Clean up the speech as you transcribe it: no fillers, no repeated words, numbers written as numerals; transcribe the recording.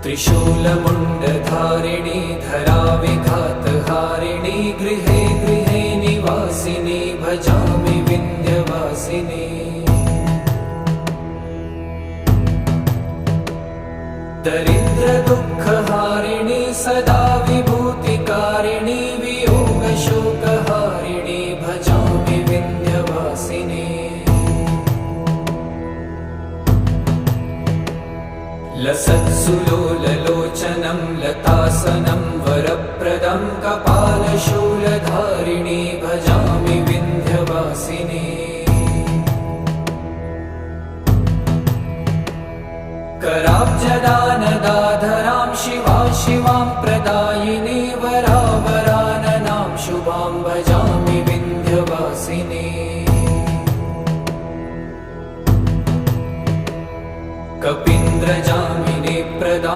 त्रिशूलमुण्डधारिणी धराविघातहारिणी गृहे गृहे निवासिनी भजामि विन्ध्यवासिनी। दरिद्रदुःखहारिणी सदा विभूतिकारिणी वियोगशोकहारिणी भजामि विन्ध्यवासिनी। लसत्सुलोललोचनं लतासनं वरप्रदं कपालशूलधारिणी भजामि विन्ध्यवासिनी। कराब्जदानदा